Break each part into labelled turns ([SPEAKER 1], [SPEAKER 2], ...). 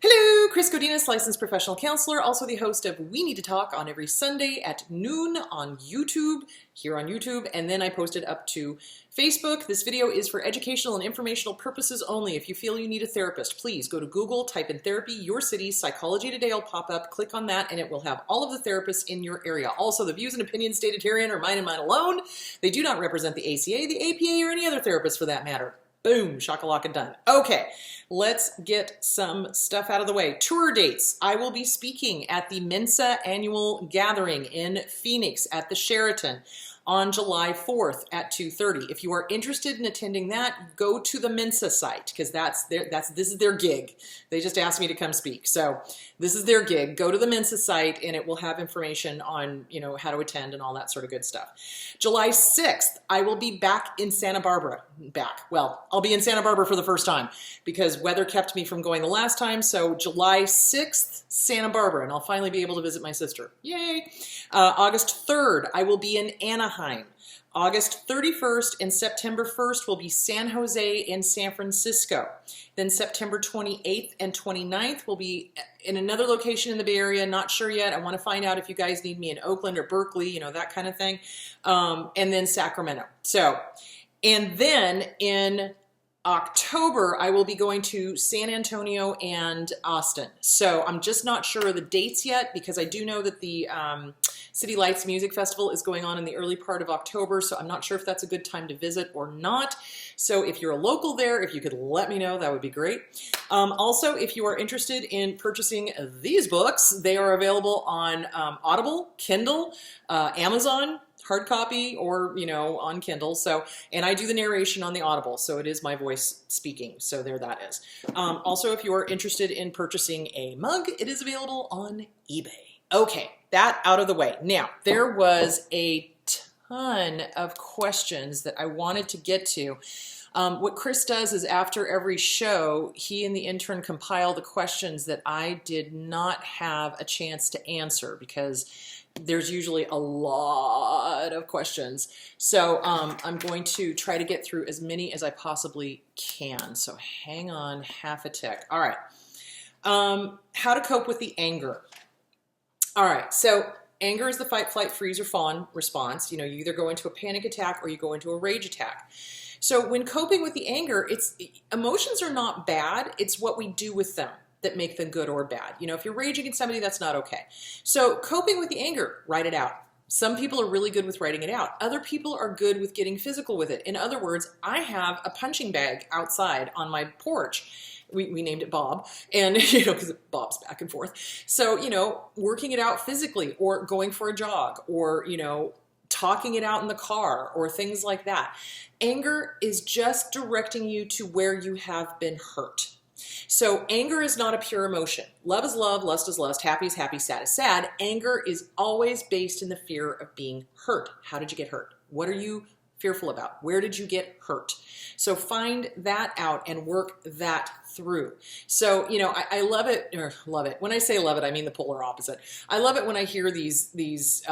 [SPEAKER 1] Hello, Chris Godinez, licensed professional counselor, also the host of We Need to Talk on every Sunday at noon on YouTube, here on YouTube, and then I post it up to Facebook. This video is for educational and informational purposes only. If you feel you need a therapist, please go to Google, type in therapy, your city, Psychology Today will pop up, click on that, and it will have all of the therapists in your area. Also, the views and opinions stated herein are mine and mine alone. They do not represent the ACA, the APA, or any other therapist for that matter. Boom, shakalaka done. Okay, let's get some stuff out of the way. Tour dates. I will be speaking at the Mensa Annual Gathering in Phoenix at the Sheraton on July 4th at 2:30. If you are interested in attending that, go to the Mensa site because this is their gig. They just asked me to come speak. So this is their gig. Go to the Mensa site and it will have information on, how to attend and all that sort of good stuff. July 6th, I will be back in Santa Barbara. Well, I'll be in Santa Barbara for the first time because weather kept me from going the last time. So July 6th, Santa Barbara, and I'll finally be able to visit my sister. Yay! August 3rd, I will be in Anaheim. August 31st and September 1st will be San Jose and San Francisco. Then September 28th and 29th will be in another location in the Bay Area. Not sure yet. I want to find out if you guys need me in Oakland or Berkeley, that kind of thing. And then Sacramento. And then in October, I will be going to San Antonio and Austin. So I'm just not sure of the dates yet because I do know that the City Lights Music Festival is going on in the early part of October. So I'm not sure if that's a good time to visit or not. So if you're a local there, if you could let me know, that would be great. Also, if you are interested in purchasing these books, they are available on Audible, Kindle, Amazon, hard copy, or on Kindle. And I do the narration on the Audible, so it is my voice speaking. So there that is. Also, if you are interested in purchasing a mug, it is available on eBay. Okay, that out of the way. Now, there was a ton of questions that I wanted to get to. What Chris does is after every show, he and the intern compile the questions that I did not have a chance to answer because there's usually a lot of questions. So I'm going to try to get through as many as I possibly can. So hang on half a tick. All right. How to cope with the anger. All right. So anger is the fight, flight, freeze, or fawn response. You either go into a panic attack or you go into a rage attack. So when coping with the anger, emotions are not bad. It's what we do with them that make them good or bad. If you're raging at somebody, that's not okay. So coping with the anger, write it out. Some people are really good with writing it out. Other people are good with getting physical with it. In other words, I have a punching bag outside on my porch. We named it Bob, and because it bobs back and forth. So, working it out physically or going for a jog or, talking it out in the car or things like that. Anger is just directing you to where you have been hurt. So anger is not a pure emotion. Love is love, lust is lust, happy is happy, sad is sad. Anger is always based in the fear of being hurt. How did you get hurt? What are you fearful about? Where did you get hurt? So find that out and work that through. So, I love it. When I say love it, I mean the polar opposite. I love it when I hear these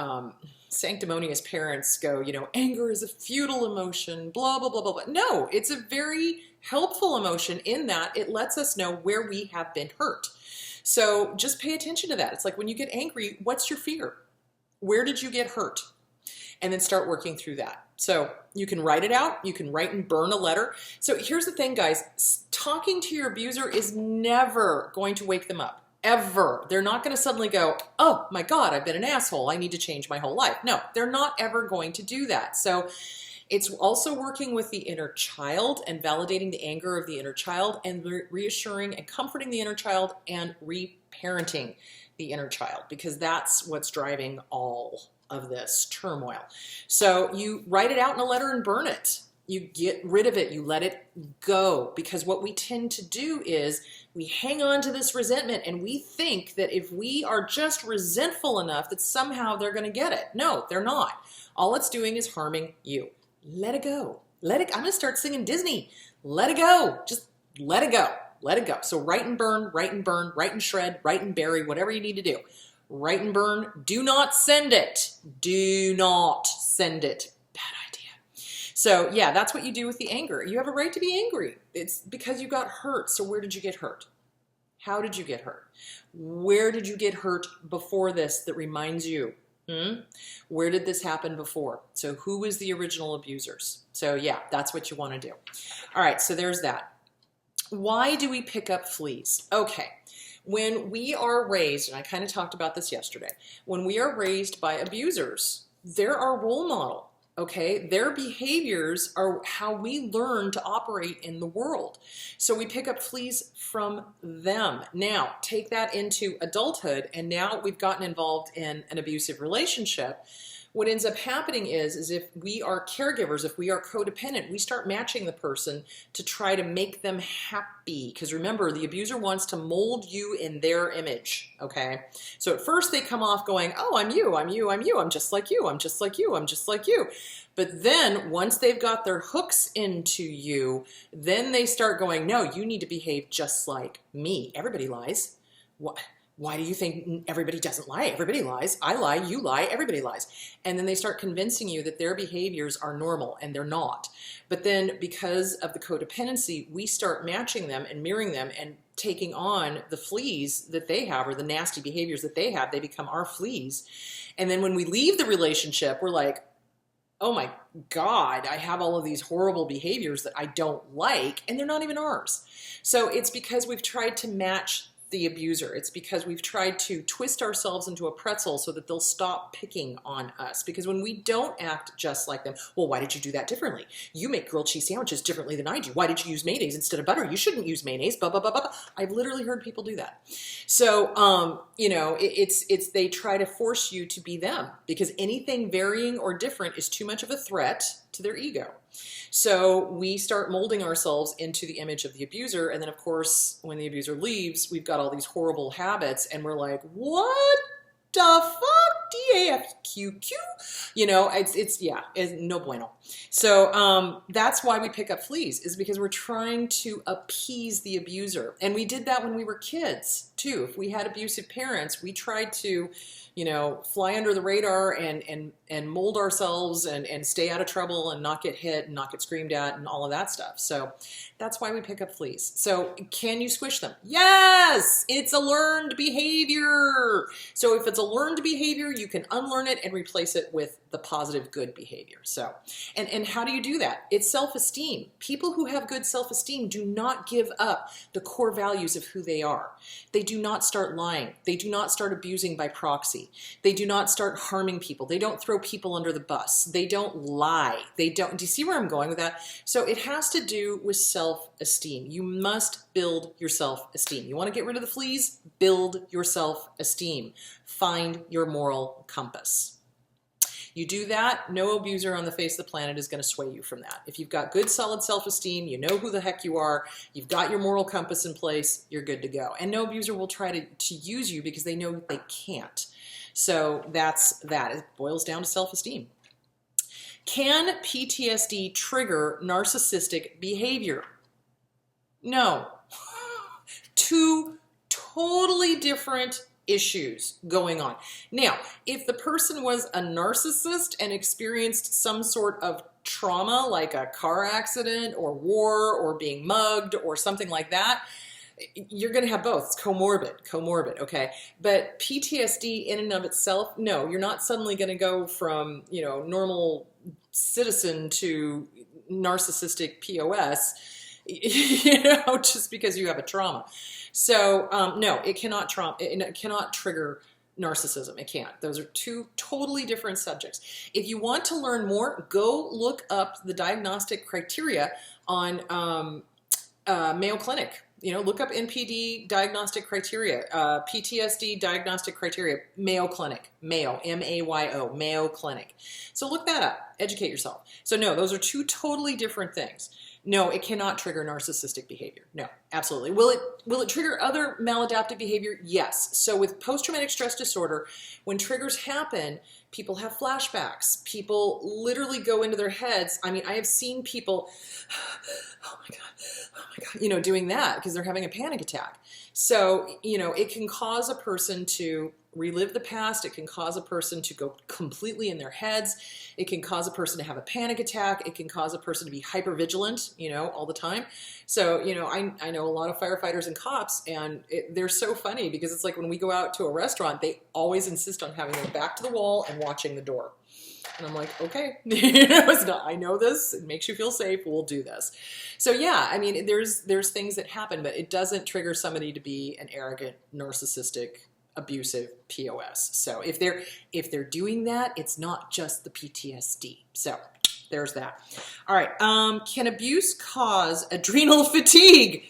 [SPEAKER 1] sanctimonious parents go, anger is a futile emotion, blah, blah, blah, blah, blah. No, it's a very helpful emotion in that it lets us know where we have been hurt. So just pay attention to that. It's like when you get angry, what's your fear? Where did you get hurt? And then start working through that. So you can write it out. You can write and burn a letter. So here's the thing, guys. Talking to your abuser is never going to wake them up. Ever. They're not going to suddenly go, oh my God, I've been an asshole. I need to change my whole life. No, they're not ever going to do that. So it's also working with the inner child and validating the anger of the inner child and reassuring and comforting the inner child and reparenting the inner child because that's what's driving all of this turmoil. So you write it out in a letter and burn it. You get rid of it. You let it go because what we tend to do is we hang on to this resentment and we think that if we are just resentful enough that somehow they're going to get it. No, they're not. All it's doing is harming you. Let it go. I'm going to start singing Disney. Let it go. Just let it go. Let it go. So write and burn, write and shred, write and bury, whatever you need to do. Write and burn. Do not send it. Do not send it. Bad idea. So yeah, that's what you do with the anger. You have a right to be angry. It's because you got hurt. So where did you get hurt? How did you get hurt? Where did you get hurt before this that reminds you? Where did this happen before? So who was the original abusers? So yeah, that's what you want to do. All right, so there's that. Why do we pick up fleas? Okay, when we are raised, and I kind of talked about this yesterday, when we are raised by abusers, they're our role model. Okay, their behaviors are how we learn to operate in the world. So we pick up fleas from them. Now, take that into adulthood, and now we've gotten involved in an abusive relationship. What ends up happening is if we are caregivers, if we are codependent, we start matching the person to try to make them happy. Because remember, the abuser wants to mold you in their image, okay? So at first they come off going, oh, I'm you, I'm you, I'm you, I'm just like you, I'm just like you, I'm just like you. But then once they've got their hooks into you, then they start going, no, you need to behave just like me. Everybody lies. What? Why do you think everybody doesn't lie? Everybody lies. I lie, you lie, everybody lies. And then they start convincing you that their behaviors are normal, and they're not. But then because of the codependency, we start matching them and mirroring them and taking on the fleas that they have, or the nasty behaviors that they have. They become our fleas. And then when we leave the relationship, we're like, oh my God, I have all of these horrible behaviors that I don't like, and they're not even ours. So it's because we've tried to match the abuser. It's because we've tried to twist ourselves into a pretzel so that they'll stop picking on us. Because when we don't act just like them, well, why did you do that differently? You make grilled cheese sandwiches differently than I do. Why did you use mayonnaise instead of butter? You shouldn't use mayonnaise, blah, blah, blah, blah. I've literally heard people do that. So, you know, they try to force you to be them, because anything varying or different is too much of a threat to their ego. So we start molding ourselves into the image of the abuser. And then of course, when the abuser leaves, we've got all these horrible habits, and we're like, what the fuck? DAFQQ? You know, it's no bueno. So that's why we pick up fleas, is because we're trying to appease the abuser. And we did that when we were kids too. If we had abusive parents, we tried to, you know, fly under the radar and mold ourselves and stay out of trouble and not get hit and not get screamed at and all of that stuff. So that's why we pick up fleas. So can you squish them? Yes, it's a learned behavior. So if it's a learned behavior, you can unlearn it and replace it with the positive, good behavior. So, and how do you do that? It's self-esteem. People who have good self-esteem do not give up the core values of who they are. They do not start lying. They do not start abusing by proxy. They do not start harming people. They don't throw people under the bus. They don't lie. They don't. Do you see where I'm going with that? So it has to do with self-esteem. You must build your self-esteem. You want to get rid of the fleas? Build your self-esteem. Find your moral compass. You do that, no abuser on the face of the planet is going to sway you from that. If you've got good, solid self-esteem, you know who the heck you are, you've got your moral compass in place, you're good to go. And no abuser will try to use you because they know they can't. So that's that. It boils down to self-esteem. Can PTSD trigger narcissistic behavior? No. Two totally different issues going on. Now, if the person was a narcissist and experienced some sort of trauma, like a car accident or war or being mugged or something like that, you're going to have both. It's comorbid, okay? But PTSD in and of itself, no, you're not suddenly going to go from, you know, normal citizen to narcissistic POS, you know, just because you have a trauma. So no, it cannot trigger narcissism. It can't. Those are two totally different subjects. If you want to learn more, go look up the diagnostic criteria on Mayo Clinic. You know, look up NPD diagnostic criteria, PTSD diagnostic criteria, Mayo Clinic, Mayo, M-A-Y-O, Mayo Clinic. So look that up, educate yourself. So no, those are two totally different things. No, it cannot trigger narcissistic behavior. No, absolutely. Will it trigger other maladaptive behavior? Yes. So with post-traumatic stress disorder, when triggers happen, people have flashbacks. People literally go into their heads. I mean, I have seen people, oh my God, you know, doing that because they're having a panic attack. So, you know, it can cause a person to relive the past. It can cause a person to go completely in their heads. It can cause a person to have a panic attack. It can cause a person to be hypervigilant, all the time. So, I know a lot of firefighters and cops, and they're so funny because it's like when we go out to a restaurant, they always insist on having their back to the wall and watching the door. And I'm like, okay, I know this. It makes you feel safe. We'll do this. So yeah, I mean, there's things that happen, but it doesn't trigger somebody to be an arrogant, narcissistic, abusive POS. So if they're doing that, it's not just the PTSD. So there's that. All right. Can abuse cause adrenal fatigue?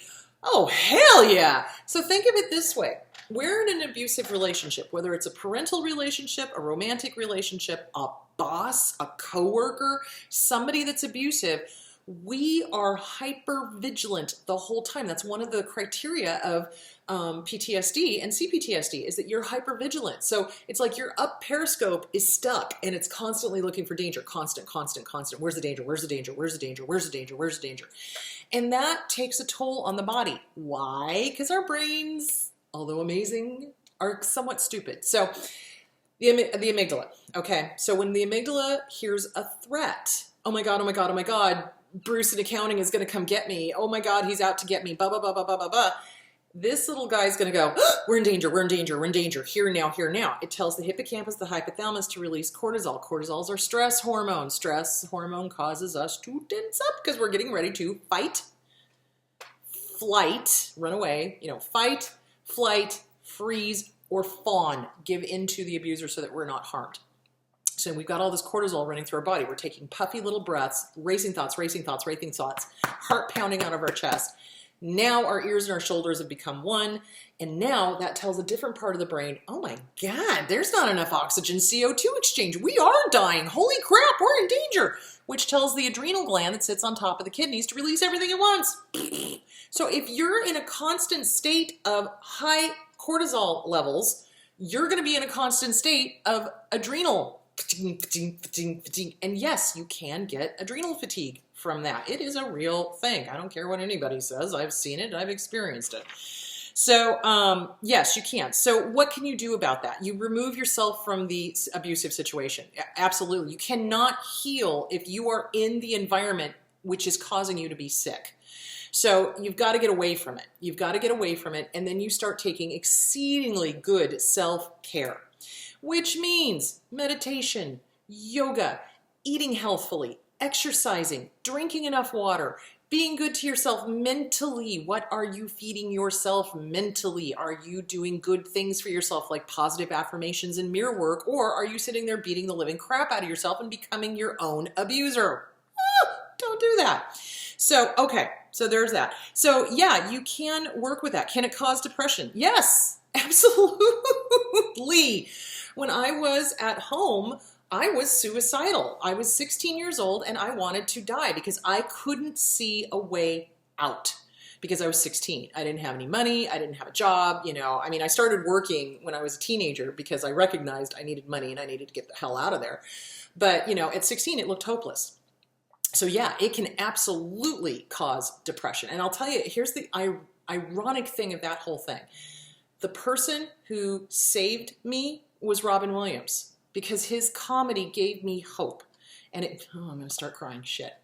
[SPEAKER 1] Oh, hell yeah. So think of it this way. We're in an abusive relationship, whether it's a parental relationship, a romantic relationship, a boss, a coworker, somebody that's abusive. We are hyper vigilant the whole time. That's one of the criteria of PTSD and CPTSD is that you're hyper vigilant. So it's like your up periscope is stuck and it's constantly looking for danger. Constant. Where's the danger? Where's the danger? Where's the danger? Where's the danger? Where's the danger? And that takes a toll on the body. Why? Because our brains, although amazing, are somewhat stupid. So the amygdala. Okay. So when the amygdala hears a threat, oh my God, Bruce in accounting is going to come get me. Oh my God, he's out to get me. Blah, blah, blah, blah, blah, blah, blah. This little guy's going to go, we're in danger, we're in danger, we're in danger. Here now, here now. It tells the hippocampus, the hypothalamus to release cortisol. Cortisol is our stress hormone. Stress hormone causes us to tense up because we're getting ready to fight, flight, run away, fight, flight, freeze, or fawn, give into the abuser so that we're not harmed. So we've got all this cortisol running through our body. We're taking puffy little breaths, racing thoughts, heart pounding out of our chest. Now our ears and our shoulders have become one. And now that tells a different part of the brain, oh my God, there's not enough oxygen CO2 exchange. We are dying. Holy crap, we're in danger. Which tells the adrenal gland that sits on top of the kidneys to release everything at once. So if you're in a constant state of high cortisol levels, you're going to be in a constant state of adrenal fatigue. And yes, you can get adrenal fatigue from that. It is a real thing. I don't care what anybody says. I've seen it. I've experienced it. So yes, you can. So what can you do about that? You remove yourself from the abusive situation. Absolutely. You cannot heal if you are in the environment which is causing you to be sick. So you've got to get away from it. You've got to get away from it. And then you start taking exceedingly good self-care, which means meditation, yoga, eating healthfully, exercising, drinking enough water, being good to yourself mentally. What are you feeding yourself mentally? Are you doing good things for yourself like positive affirmations and mirror work? Or are you sitting there beating the living crap out of yourself and becoming your own abuser? Don't do that. So, okay, so there's that. So yeah, you can work with that. Can it cause depression? Yes, absolutely. When I was at home, I was suicidal. I was 16 years old and I wanted to die because I couldn't see a way out because I was 16. I didn't have any money. I didn't have a job. I started working when I was a teenager because I recognized I needed money and I needed to get the hell out of there. But, at 16, it looked hopeless. So yeah, it can absolutely cause depression. And I'll tell you, here's the ironic thing of that whole thing. The person who saved me was Robin Williams because his comedy gave me hope. And I'm going to start crying, shit.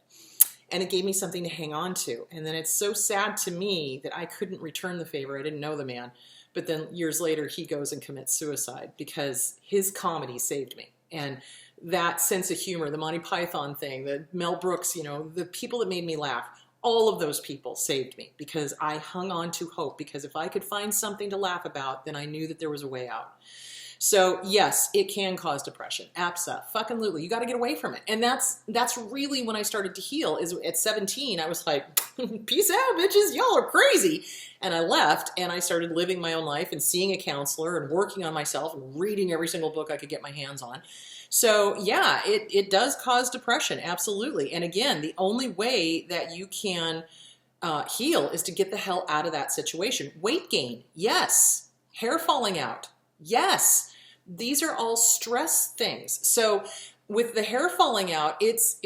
[SPEAKER 1] And it gave me something to hang on to. And then it's so sad to me that I couldn't return the favor. I didn't know the man. But then years later, he goes and commits suicide because his comedy saved me. And that sense of humor, the Monty Python thing, the Mel Brooks, the people that made me laugh, all of those people saved me because I hung on to hope. Because if I could find something to laugh about, then I knew that there was a way out. So yes, it can cause depression. Abso-fucking-lutely. You got to get away from it. And that's really when I started to heal. Is at 17, I was like, peace out, bitches. Y'all are crazy. And I left and I started living my own life and seeing a counselor and working on myself and reading every single book I could get my hands on. So yeah, it does cause depression. Absolutely. And again, the only way that you can heal is to get the hell out of that situation. Weight gain. Yes. Hair falling out. Yes, these are all stress things. So with the hair falling out, it's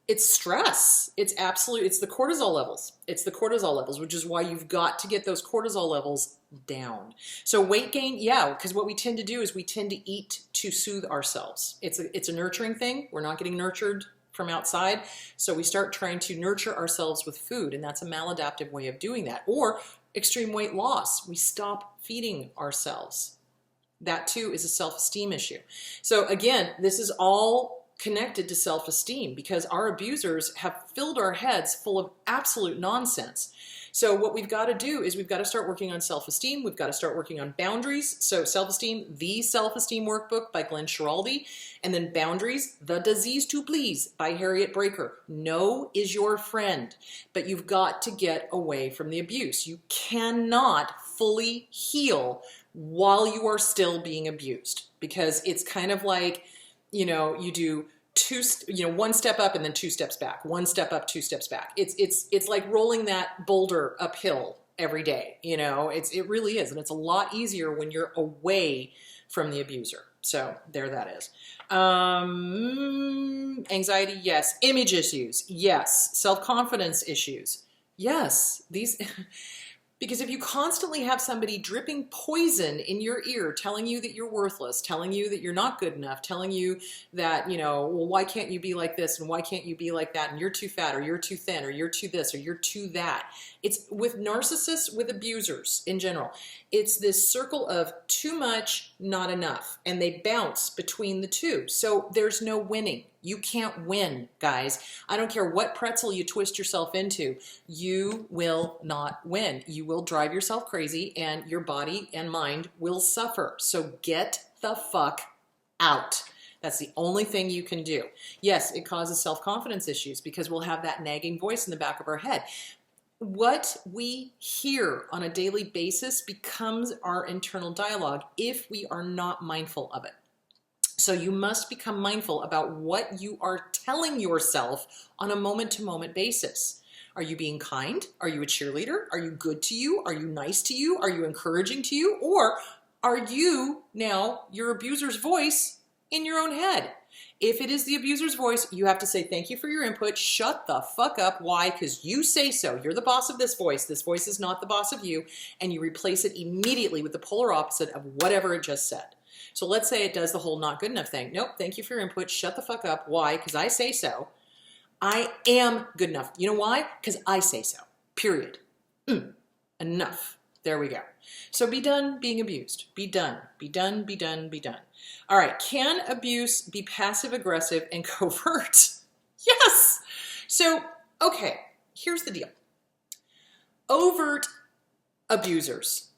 [SPEAKER 1] It's stress. It's the cortisol levels. It's the cortisol levels, which is why you've got to get those cortisol levels down. So weight gain, yeah, because what we tend to do is we tend to eat to soothe ourselves. It's a nurturing thing. We're not getting nurtured from outside. So we start trying to nurture ourselves with food, and that's a maladaptive way of doing that. Or extreme weight loss. We stop feeding ourselves. That too is a self-esteem issue. So again, this is all connected to self-esteem because our abusers have filled our heads full of absolute nonsense. So what we've got to do is we've got to start working on self-esteem. We've got to start working on boundaries. So self-esteem, the Self-Esteem Workbook by Glenn Schiraldi. And then boundaries, The Disease to Please by Harriet Breaker. No is your friend, but you've got to get away from the abuse. You cannot fully heal while you are still being abused because it's kind of like, you know, you do one step up and then 2 steps back, 1 step up, 2 steps back. It's like rolling that boulder uphill every day. You know, it really is. And it's a lot easier when you're away from the abuser. So there that is. Anxiety, yes. Image issues, yes. Self-confidence issues, yes. Because if you constantly have somebody dripping poison in your ear, telling you that you're worthless, telling you that you're not good enough, telling you that, you know, well, why can't you be like this and why can't you be like that and you're too fat or you're too thin or you're too this or you're too that. It's with narcissists, with abusers in general. It's this circle of too much, not enough, and they bounce between the two. So there's no winning. You can't win, guys. I don't care what pretzel you twist yourself into. You will not win. You will drive yourself crazy and your body and mind will suffer. So get the fuck out. That's the only thing you can do. Yes, it causes self-confidence issues because we'll have that nagging voice in the back of our head. What we hear on a daily basis becomes our internal dialogue if we are not mindful of it. So you must become mindful about what you are telling yourself on a moment-to-moment basis. Are you being kind? Are you a cheerleader? Are you good to you? Are you nice to you? Are you encouraging to you? Or are you now your abuser's voice in your own head? If it is the abuser's voice, you have to say, thank you for your input. Shut the fuck up. Why? Because you say so. You're the boss of this voice. This voice is not the boss of you. And you replace it immediately with the polar opposite of whatever it just said. So let's say it does the whole not good enough thing. Nope, thank you for your input. Shut the fuck up. Why? Because I say so. I am good enough. You know why? Because I say so. Period. Enough. There we go. So be done being abused. Be done. Be done, be done, be done. All right. Can abuse be passive aggressive and covert? Yes. So, okay, here's the deal. Overt abusers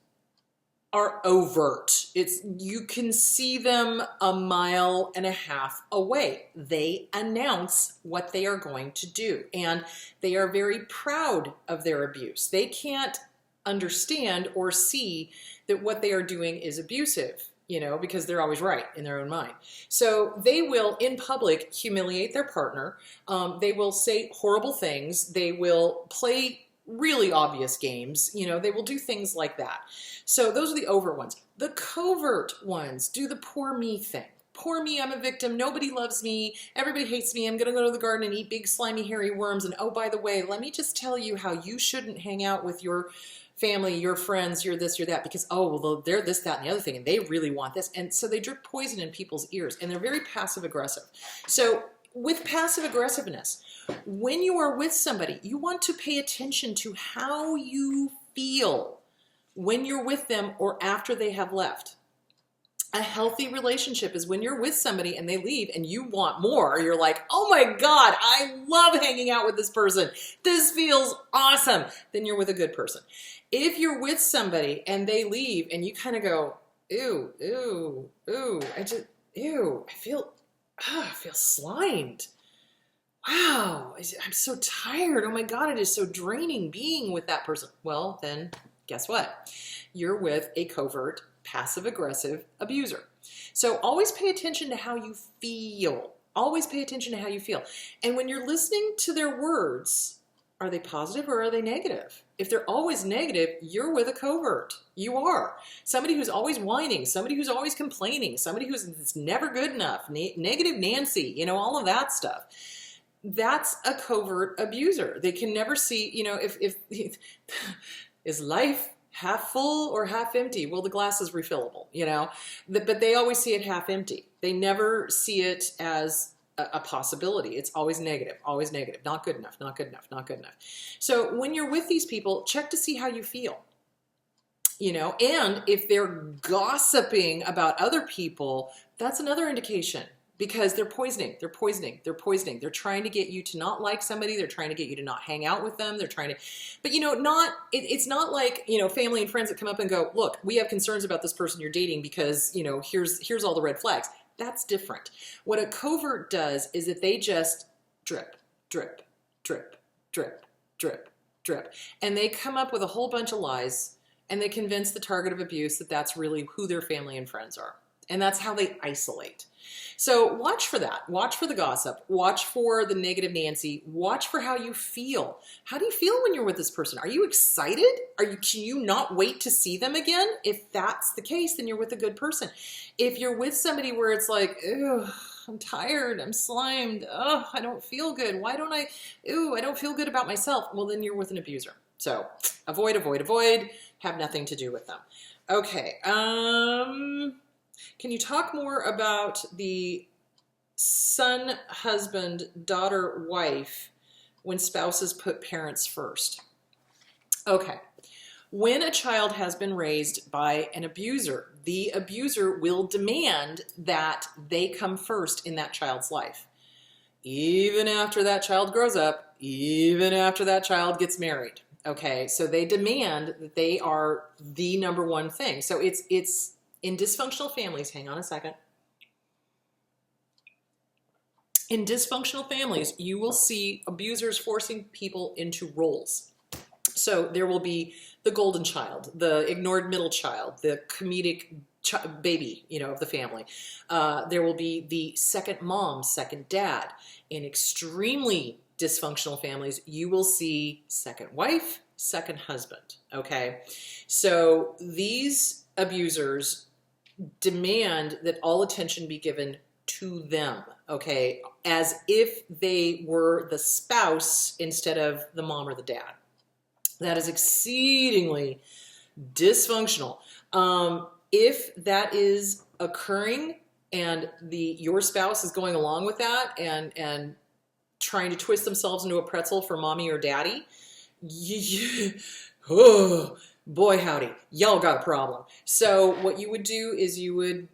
[SPEAKER 1] are overt. You can see them a mile and a half away. They announce what they are going to do, and they are very proud of their abuse. They can't understand or see that what they are doing is abusive, you know, because they're always right in their own mind. So they will, in public, humiliate their partner. They will say horrible things. They will play really obvious games. You know, they will do things like that. So those are the overt ones. The covert ones do the poor me thing. Poor me, I'm a victim. Nobody loves me. Everybody hates me. I'm going to go to the garden and eat big, slimy, hairy worms. And oh, by the way, let me just tell you how you shouldn't hang out with your family, your friends, your this, your that, because, oh, well, they're this, that, and the other thing, and they really want this. And so they drip poison in people's ears, and they're very passive aggressive. So with passive aggressiveness, when you are with somebody, you want to pay attention to how you feel when you're with them or after they have left. A healthy relationship is when you're with somebody and they leave and you want more. You're like, oh my God, I love hanging out with this person. This feels awesome. Then you're with a good person. If you're with somebody and they leave and you kind of go, ew, ew, ew, I feel slimed. Wow, I'm so tired. Oh my God, it is so draining being with that person. Well, then guess what? You're with a covert, passive-aggressive abuser. So always pay attention to how you feel. Always pay attention to how you feel. And when you're listening to their words, are they positive or are they negative? If they're always negative, you're with a covert. You are. Somebody who's always whining, somebody who's always complaining, somebody who's never good enough, negative Nancy, you know, all of that stuff. that's a covert abuser. They can never see, you know, if is life half full or half empty? Well, the glass is refillable, you know, but they always see it half empty. They never see it as a possibility. It's always negative, not good enough, not good enough, not good enough. So when you're with these people, check to see how you feel, you know, and if they're gossiping about other people, that's another indication. Because they're poisoning. They're trying to get you to not like somebody. They're trying to get you to not hang out with them. They're trying to, but you know, it's not like, you know, family and friends that come up and go, look, we have concerns about this person you're dating because, you know, here's all the red flags. That's different. What a covert does is that they just drip, drip, drip, drip, drip, drip. And they come up with a whole bunch of lies and they convince the target of abuse that that's really who their family and friends are. And that's how they isolate. So watch for that. Watch for the gossip. Watch for the negative Nancy. Watch for how you feel. How do you feel when you're with this person? Are you excited? Can you not wait to see them again? If that's the case, then you're with a good person. If you're with somebody where it's like, ew, I'm tired, I'm slimed, oh, I don't feel good. Why don't I, I don't feel good about myself. Well, then you're with an abuser. So avoid, avoid, avoid. Have nothing to do with them. Okay. Can you talk more about the son, husband, daughter, wife when spouses put parents first? Okay. When a child has been raised by an abuser, the abuser will demand that they come first in that child's life. Even after that child grows up, even after that child gets married. Okay, so they demand that they are the number one thing. So it's in dysfunctional families, hang on a second. In dysfunctional families, you will see abusers forcing people into roles. So there will be the golden child, the ignored middle child, the comedic baby, you know, of the family. There will be the second mom, second dad. In extremely dysfunctional families, you will see second wife, second husband, okay? So these abusers demand that all attention be given to them, okay, as if they were the spouse instead of the mom or the dad. That is exceedingly dysfunctional. If that is occurring and your spouse is going along with that and trying to twist themselves into a pretzel for mommy or daddy, oh, boy howdy, y'all got a problem. So what you would do is you would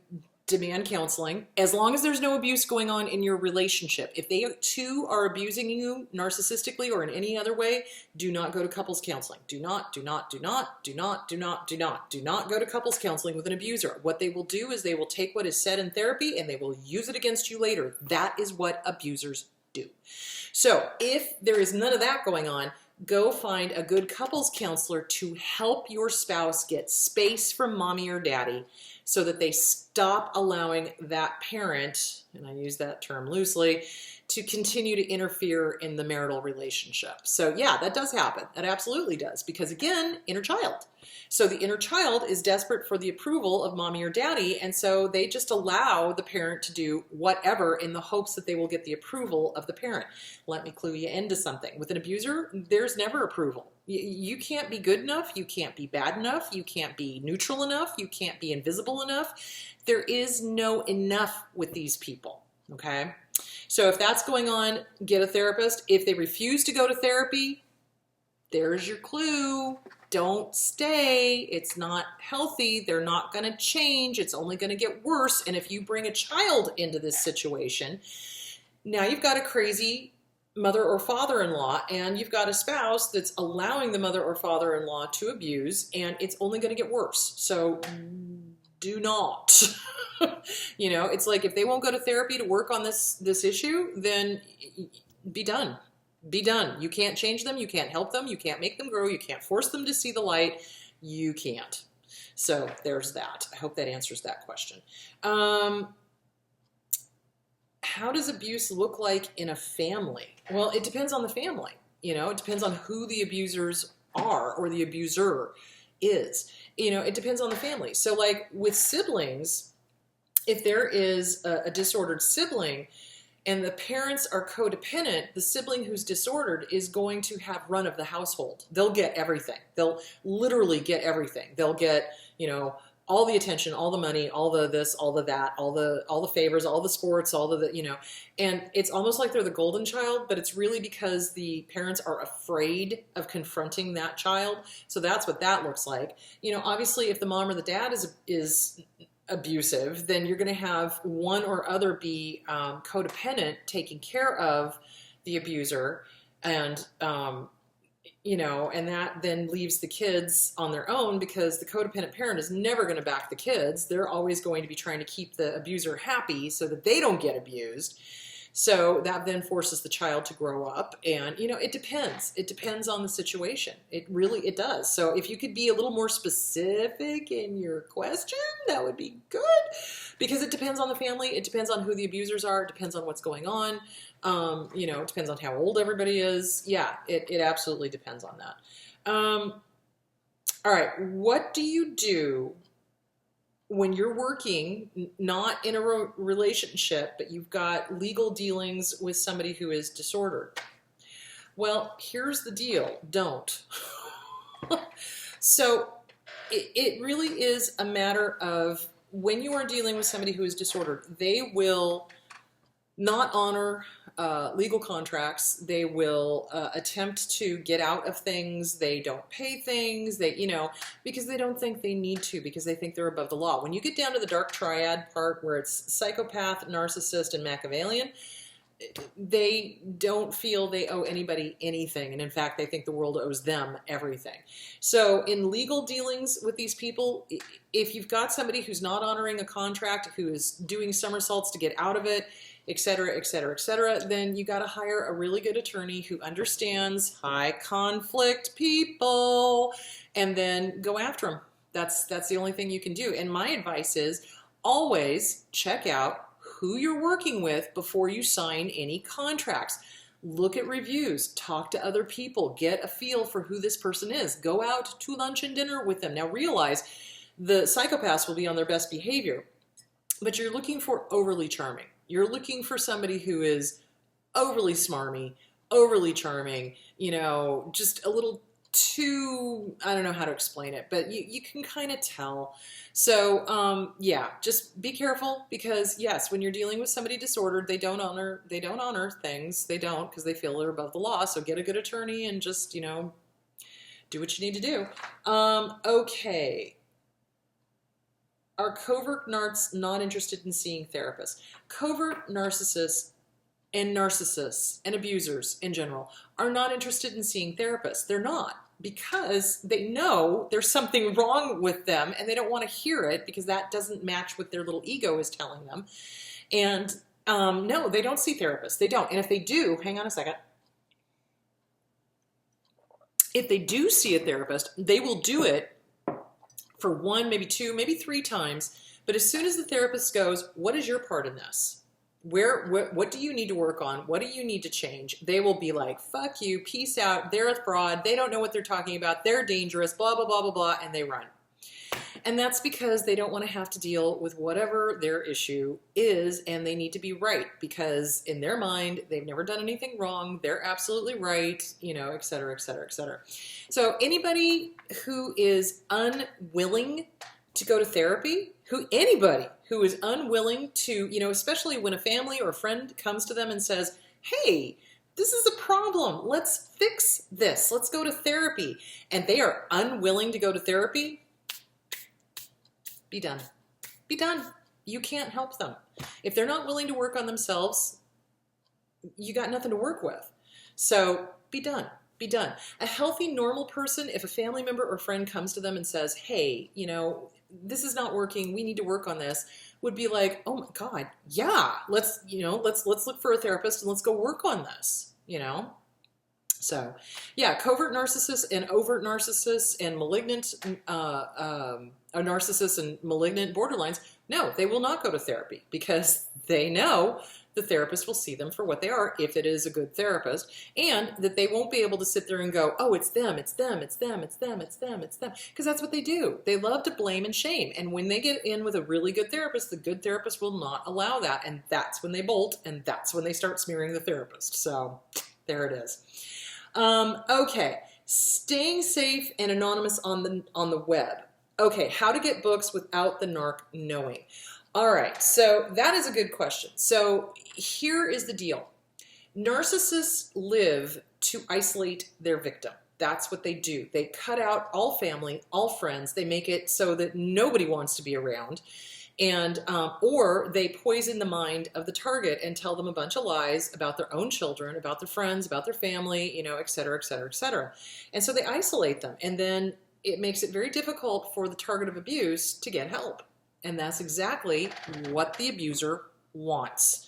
[SPEAKER 1] demand counseling, as long as there's no abuse going on in your relationship. If they too are abusing you narcissistically or in any other way, do not go to couples counseling. Do not go to couples counseling with an abuser. What they will do is they will take what is said in therapy and they will use it against you later. That is what abusers do. So if there is none of that going on, go find a good couples counselor to help your spouse get space from mommy or daddy so that they stop allowing that parent, and I use that term loosely, to continue to interfere in the marital relationship. So yeah, that does happen. That absolutely does. Because again, inner child. So the inner child is desperate for the approval of mommy or daddy, and so they just allow the parent to do whatever in the hopes that they will get the approval of the parent. Let me clue you into something. With an abuser, there's never approval. You can't be good enough, you can't be bad enough, you can't be neutral enough, you can't be invisible enough. There is no enough with these people, okay? So if that's going on, get a therapist. If they refuse to go to therapy, there's your clue. Don't stay. It's not healthy. They're not going to change. It's only going to get worse. And if you bring a child into this situation, now you've got a crazy mother or father-in-law, and you've got a spouse that's allowing the mother or father-in-law to abuse, and it's only going to get worse. So do not. You know, it's like if they won't go to therapy to work on this issue, then be done. Be done. You can't change them. You can't help them. You can't make them grow. You can't force them to see the light. You can't. So there's that. I hope that answers that question. How does abuse look like in a family? Well, it depends on the family. You know, it depends on who the abusers are or the abuser is. You know, it depends on the family. So like with siblings, if there is a disordered sibling, and the parents are codependent, the sibling who's disordered is going to have run of the household. They'll get everything. They'll literally get everything. They'll get, you know, all the attention, all the money, all the this, all the that, all the favors, all the sports, all the, you know, and it's almost like they're the golden child, but it's really because the parents are afraid of confronting that child. So that's what that looks like. You know, obviously if the mom or the dad is abusive, then you're going to have one or other be codependent, taking care of the abuser, and you know, and that then leaves the kids on their own, because the codependent parent is never going to back the kids. They're always going to be trying to keep the abuser happy so that they don't get abused. So that then forces the child to grow up, and, you know, it depends. It depends on the situation. It does. So if you could be a little more specific in your question, that would be good, because it depends on the family. It depends on who the abusers are. It depends on what's going on. You know, it depends on how old everybody is. Yeah, it absolutely depends on that. All right. What do you do when you're working, not in a relationship, but you've got legal dealings with somebody who is disordered? Well, here's the deal. Don't. So it really is a matter of, when you are dealing with somebody who is disordered, they will not honor legal contracts. They will attempt to get out of things. They don't pay things. They, you know, because they don't think they need to, because they think they're above the law. When you get down to the dark triad part, where it's psychopath, narcissist, and Machiavellian, they don't feel they owe anybody anything. And in fact, they think the world owes them everything. So in legal dealings with these people, if you've got somebody who's not honoring a contract, who is doing somersaults to get out of it, et cetera, et cetera, et cetera, then you got to hire a really good attorney who understands high conflict people, and then go after them. That's the only thing you can do. And my advice is, always check out who you're working with before you sign any contracts. Look at reviews, talk to other people, get a feel for who this person is. Go out to lunch and dinner with them. Now realize the psychopaths will be on their best behavior, but you're looking for overly charming. You're looking for somebody who is overly smarmy, overly charming, you know, just a little too, I don't know how to explain it, but you can kind of tell. So yeah, just be careful, because yes, when you're dealing with somebody disordered, they don't honor things. They don't, because they feel they're above the law. So get a good attorney and just, you know, do what you need to do. Okay. Are covert narcs not interested in seeing therapists? Covert narcissists and abusers in general are not interested in seeing therapists. They're not, because they know there's something wrong with them, and they don't want to hear it, because that doesn't match what their little ego is telling them. And no, they don't see therapists. They don't. And if they do, hang on a second. If they do see a therapist, they will do it for one, maybe two, maybe three times. But as soon as the therapist goes, what is your part in this? What do you need to work on? What do you need to change? They will be like, fuck you, peace out, they're a fraud, they don't know what they're talking about, they're dangerous, blah, blah, blah, blah, blah, and they run. And that's because they don't want to have to deal with whatever their issue is, and they need to be right, because in their mind, they've never done anything wrong, they're absolutely right, you know, et cetera, et cetera, et cetera. So anybody who is unwilling to go to therapy, anybody who is unwilling to, you know, especially when a family or a friend comes to them and says, hey, this is a problem, let's fix this, let's go to therapy, and they are unwilling to go to therapy, be done. Be done. You can't help them. If they're not willing to work on themselves, you got nothing to work with. So be done. Be done. A healthy, normal person, if a family member or friend comes to them and says, hey, you know, this is not working, we need to work on this, would be like, oh my God, yeah, let's look for a therapist and let's go work on this, you know? So yeah, covert narcissists and overt narcissists and malignant narcissists and malignant borderlines, no, they will not go to therapy, because they know the therapist will see them for what they are if it is a good therapist, and that they won't be able to sit there and go, oh, it's them, it's them, it's them, it's them, it's them, it's them, because that's what they do. They love to blame and shame, and when they get in with a really good therapist, the good therapist will not allow that, and that's when they bolt, and that's when they start smearing the therapist. So there it is. Okay, staying safe and anonymous on the web. Okay, how to get books without the narc knowing. All right, so that is a good question. So here is the deal. Narcissists live to isolate their victim. That's what they do. They cut out all family, all friends. They make it so that nobody wants to be around. And or they poison the mind of the target and tell them a bunch of lies about their own children, about their friends, about their family, you know, et cetera, et cetera, et cetera. And so they isolate them. And then it makes it very difficult for the target of abuse to get help. And that's exactly what the abuser wants.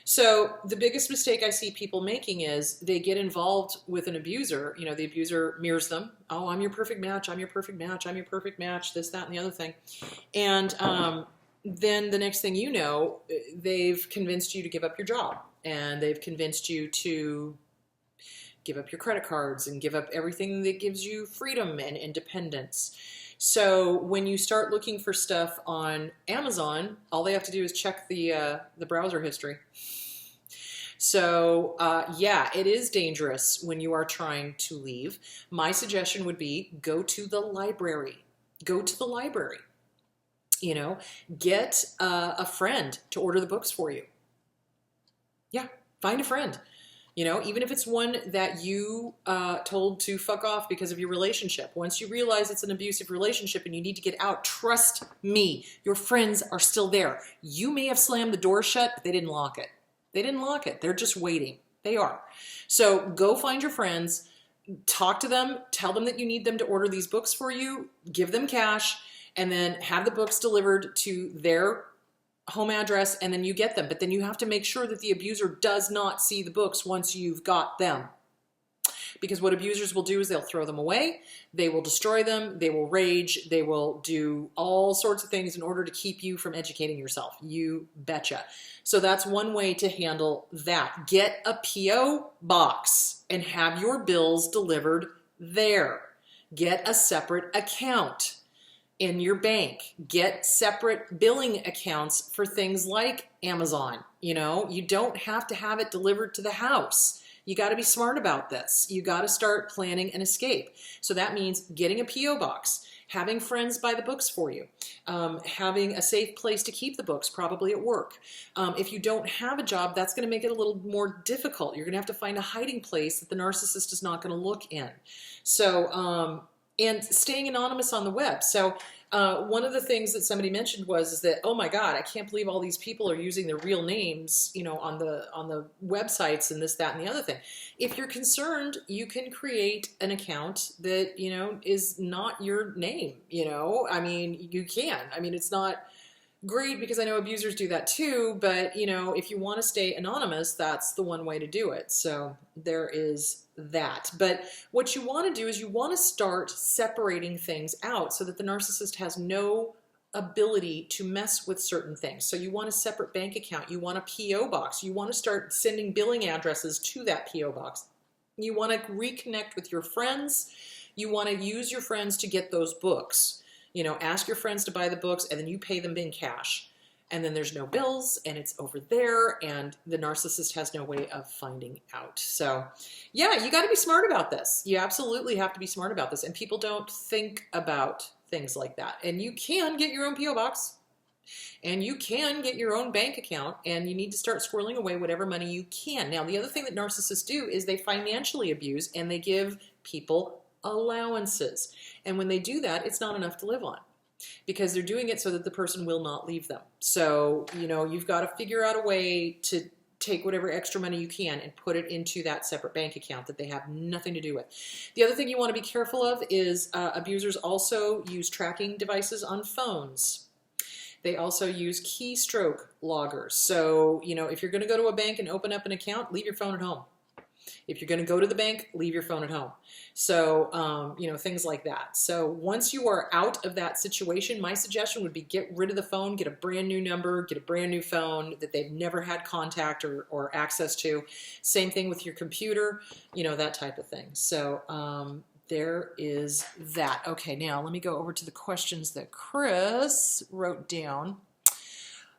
[SPEAKER 1] So the biggest mistake I see people making is they get involved with an abuser. You know, the abuser mirrors them. Oh, I'm your perfect match. I'm your perfect match. I'm your perfect match. This, that, and the other thing. And then the next thing you know, they've convinced you to give up your job. And they've convinced you to give up your credit cards and give up everything that gives you freedom and independence. So when you start looking for stuff on Amazon, all they have to do is check the browser history. So yeah, it is dangerous when you are trying to leave. My suggestion would be go to the library. Go to the library. You know, get a friend to order the books for you. Yeah, find a friend. You know, even if it's one that you told to fuck off because of your relationship. Once you realize it's an abusive relationship and you need to get out, trust me, your friends are still there. You may have slammed the door shut, but they didn't lock it. They didn't lock it. They're just waiting. They are. So go find your friends, talk to them, tell them that you need them to order these books for you, give them cash, and then have the books delivered to their home address, and then you get them. But then you have to make sure that the abuser does not see the books once you've got them. Because what abusers will do is they'll throw them away, they will destroy them, they will rage, they will do all sorts of things in order to keep you from educating yourself. You betcha. So that's one way to handle that. Get a P.O. box and have your bills delivered there. Get a separate account in your bank. Get separate billing accounts for things like Amazon. You know, you don't have to have it delivered to the house. You got to be smart about this. You got to start planning an escape. So that means getting a P.O. box, having friends buy the books for you, having a safe place to keep the books, probably at work. If you don't have a job, that's going to make it a little more difficult. You're going to have to find a hiding place that the narcissist is not going to look in. So, and staying anonymous on the web. So one of the things that somebody mentioned is that, oh my God, I can't believe all these people are using their real names, you know, on the websites and this, that, and the other thing. If you're concerned, you can create an account that, you know, is not your name, you know. I mean, you can. I mean, it's not great because I know abusers do that too, but, you know, if you want to stay anonymous, that's the one way to do it. So there is that. But what you want to do is you want to start separating things out so that the narcissist has no ability to mess with certain things. So you want a separate bank account. You want a P.O. box. You want to start sending billing addresses to that P.O. box. You want to reconnect with your friends. You want to use your friends to get those books. You know, ask your friends to buy the books and then you pay them in cash. And then there's no bills and it's over there and the narcissist has no way of finding out. So yeah, you got to be smart about this. You absolutely have to be smart about this. And people don't think about things like that. And you can get your own P.O. box and you can get your own bank account and you need to start squirreling away whatever money you can. Now, the other thing that narcissists do is they financially abuse and they give people allowances. And when they do that, it's not enough to live on because they're doing it so that the person will not leave them. So, you know, you've got to figure out a way to take whatever extra money you can and put it into that separate bank account that they have nothing to do with. The other thing you want to be careful of is abusers also use tracking devices on phones. They also use keystroke loggers. So, you know, if you're going to go to a bank and open up an account, leave your phone at home. If you're going to go to the bank, leave your phone at home. So, you know, things like that. So once you are out of that situation, my suggestion would be get rid of the phone, get a brand new number, get a brand new phone that they've never had contact or access to. Same thing with your computer, you know, that type of thing. So there is that. Okay, now let me go over to the questions that Chris wrote down.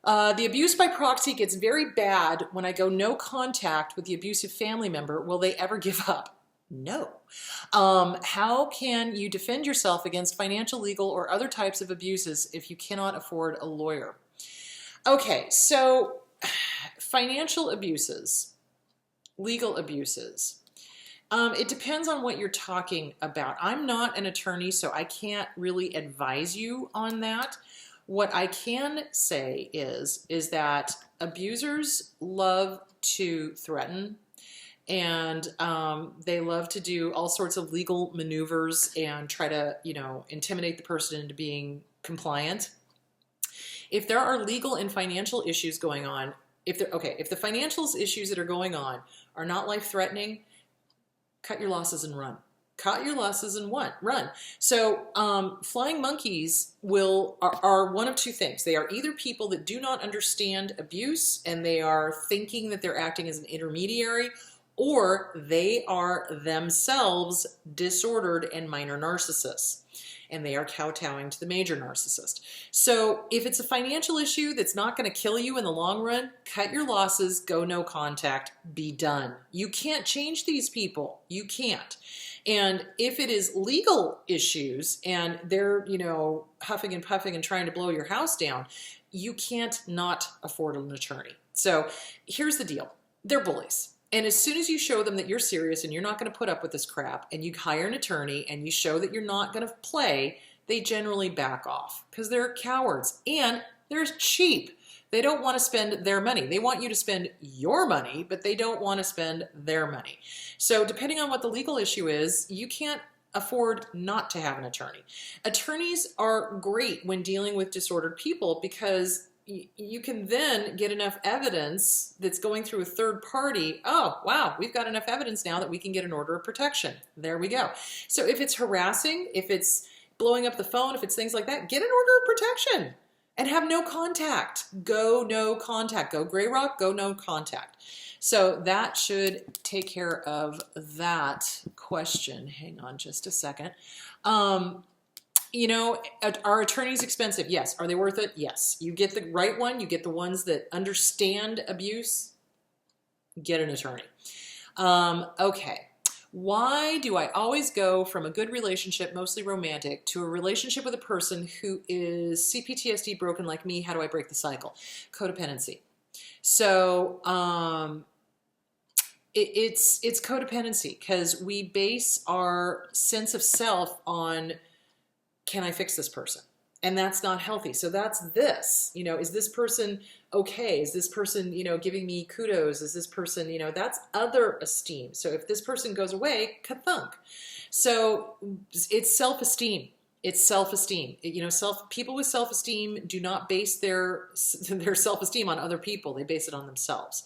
[SPEAKER 1] The abuse by proxy gets very bad when I go no contact with the abusive family member. Will they ever give up? No. How can you defend yourself against financial, legal, or other types of abuses if you cannot afford a lawyer? Okay, so financial abuses, legal abuses. It depends on what you're talking about. I'm not an attorney, so I can't really advise you on that. What I can say is that abusers love to threaten, and they love to do all sorts of legal maneuvers and try to, you know, intimidate the person into being compliant. If there are legal and financial issues going on, if the financial issues that are going on are not life-threatening, cut your losses and run. Cut your losses and run. So flying monkeys are one of two things. They are either people that do not understand abuse and they are thinking that they're acting as an intermediary, or they are themselves disordered and minor narcissists, and they are kowtowing to the major narcissist. So if it's a financial issue that's not going to kill you in the long run, cut your losses, go no contact, be done. You can't change these people. You can't. And if it is legal issues and they're, you know, huffing and puffing and trying to blow your house down, you can't not afford an attorney. So here's the deal. They're bullies. And as soon as you show them that you're serious and you're not going to put up with this crap, and you hire an attorney and you show that you're not going to play, they generally back off because they're cowards and they're cheap. They don't want to spend their money. They want you to spend your money, but they don't want to spend their money. So depending on what the legal issue is, you can't afford not to have an attorney. Attorneys are great when dealing with disordered people because you can then get enough evidence that's going through a third party. Oh, wow, we've got enough evidence now that we can get an order of protection. There we go. So if it's harassing, if it's blowing up the phone, if it's things like that, get an order of protection and have no contact. Go no contact. Go gray rock, go no contact. So that should take care of that question. Hang on just a second. You know, are attorneys expensive? Yes. Are they worth it? Yes. You get the right one. You get the ones that understand abuse. Get an attorney. Okay. Why do I always go from a good relationship, mostly romantic, to a relationship with a person who is CPTSD broken like me? How do I break the cycle? Codependency. So it's codependency because we base our sense of self on, can I fix this person? And that's not healthy. So that's this, you know, is this person okay? Is this person, you know, giving me kudos? Is this person, you know, that's other esteem. So if this person goes away, kathunk. So it's self-esteem. It's self-esteem. You know, people with self-esteem do not base their self-esteem on other people. They base it on themselves.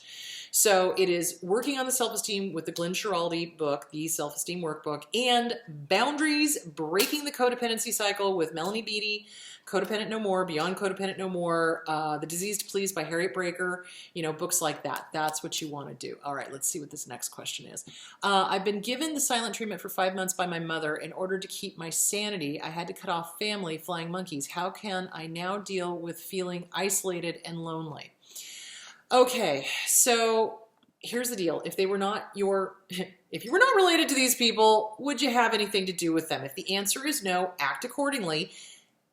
[SPEAKER 1] So it is working on the self-esteem with the Glenn Schiraldi book, the Self-Esteem Workbook, and Boundaries, Breaking the Codependency Cycle with Melanie Beattie, Codependent No More, Beyond Codependent No More, The Disease to Please by Harriet Breaker, you know, books like that. That's what you want to do. All right, let's see what this next question is. I've been given the silent treatment for 5 months by my mother. In order to keep my sanity, I had to cut off family, flying monkeys. How can I now deal with feeling isolated and lonely? Okay, so here's the deal. If you were not related to these people, would you have anything to do with them? If the answer is no, act accordingly.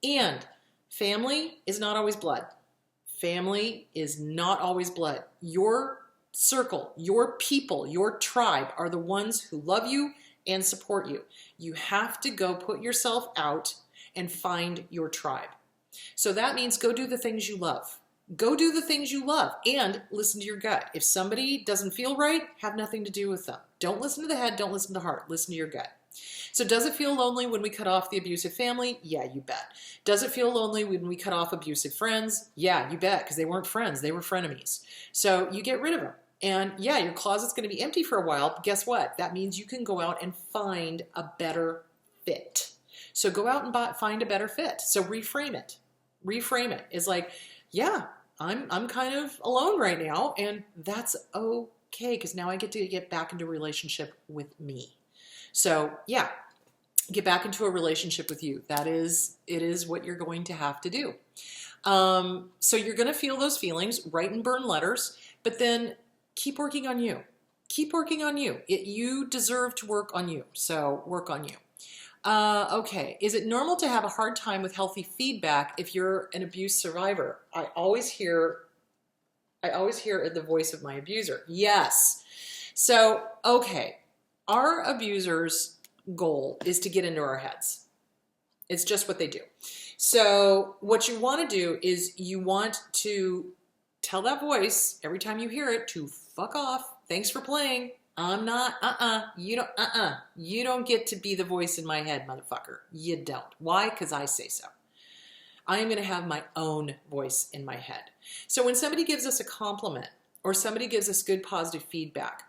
[SPEAKER 1] And family is not always blood. Family is not always blood. Your circle, your people, your tribe are the ones who love you and support you. You have to go put yourself out and find your tribe. So that means go do the things you love. Go do the things you love and listen to your gut. If somebody doesn't feel right, have nothing to do with them. Don't listen to the head, don't listen to the heart. Listen to your gut. So does it feel lonely when we cut off the abusive family? Yeah, you bet. Does it feel lonely when we cut off abusive friends? Yeah, you bet, because they weren't friends, they were frenemies. So you get rid of them. And yeah, your closet's going to be empty for a while, but guess what? That means you can go out and find a better fit. So go out and find a better fit. So reframe it. Reframe it. It's like, yeah, I'm kind of alone right now, and that's okay, because now I get to get back into a relationship with me. So yeah, get back into a relationship with you. It is what you're going to have to do. So you're going to feel those feelings, write and burn letters, but then keep working on you. Keep working on you. You deserve to work on you. So work on you. Okay. Is it normal to have a hard time with healthy feedback if you're an abuse survivor? I always hear the voice of my abuser. Yes. So, okay. Our abuser's goal is to get into our heads. It's just what they do. So what you want to do is you want to tell that voice every time you hear it to fuck off. Thanks for playing. I'm not, you don't get to be the voice in my head, motherfucker. You don't. Why? Because I say so. I am going to have my own voice in my head. So when somebody gives us a compliment or somebody gives us good positive feedback,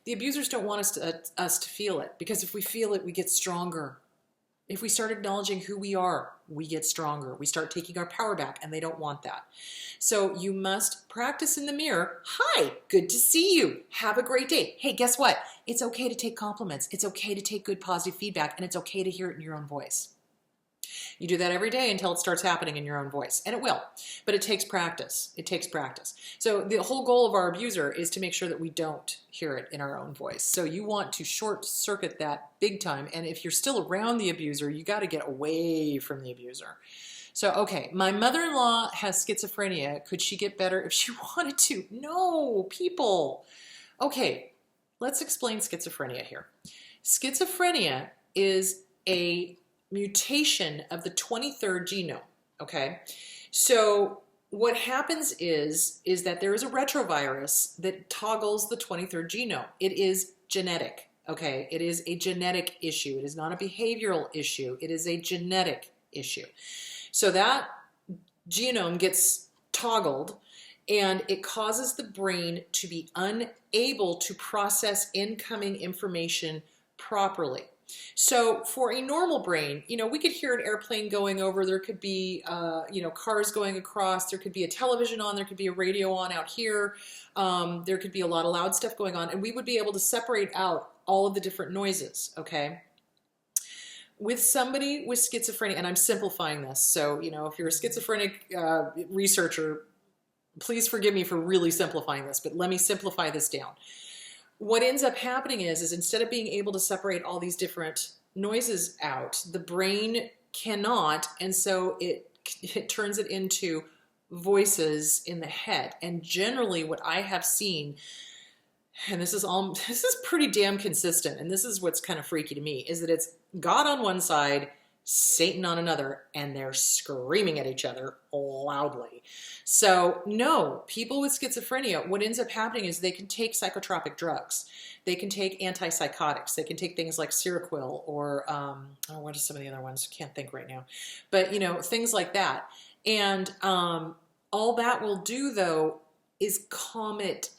[SPEAKER 1] the abusers don't want us to feel it, because if we feel it, we get stronger. If we start acknowledging who we are, we get stronger. We start taking our power back, and they don't want that. So you must practice in the mirror. Hi, good to see you. Have a great day. Hey, guess what? It's okay to take compliments. It's okay to take good positive feedback, and it's okay to hear it in your own voice. You do that every day until it starts happening in your own voice, and it will, but it takes practice. It takes practice. So the whole goal of our abuser is to make sure that we don't hear it in our own voice. So you want to short circuit that big time, and if you're still around the abuser, you got to get away from the abuser. So, okay, my mother-in-law has schizophrenia. Could she get better if she wanted to? No, people. Okay, let's explain schizophrenia here. Schizophrenia is a mutation of the 23rd genome, okay? So what happens is that there is a retrovirus that toggles the 23rd genome. It is genetic, okay? It is a genetic issue. It is not a behavioral issue. It is a genetic issue. So that genome gets toggled, and it causes the brain to be unable to process incoming information properly. So for a normal brain, we could hear an airplane going over, there could be, cars going across, there could be a television on, there could be a radio on out here, there could be a lot of loud stuff going on, and we would be able to separate out all of the different noises, okay? With somebody with schizophrenia, and I'm simplifying this, so, if you're a schizophrenic researcher, please forgive me for really simplifying this, but let me simplify this down. What ends up happening is instead of being able to separate all these different noises out, the brain cannot, and so it turns it into voices in the head. And generally what I have seen, and this is pretty damn consistent, and this is what's kind of freaky to me, is that it's God on one side, Satan on another, and they're screaming at each other loudly. So no, people with schizophrenia, what ends up happening is they can take psychotropic drugs. They can take antipsychotics. They can take things like Seroquel or, what are some of the other ones? Can't think right now. But, things like that. And all that will do, though, is calm it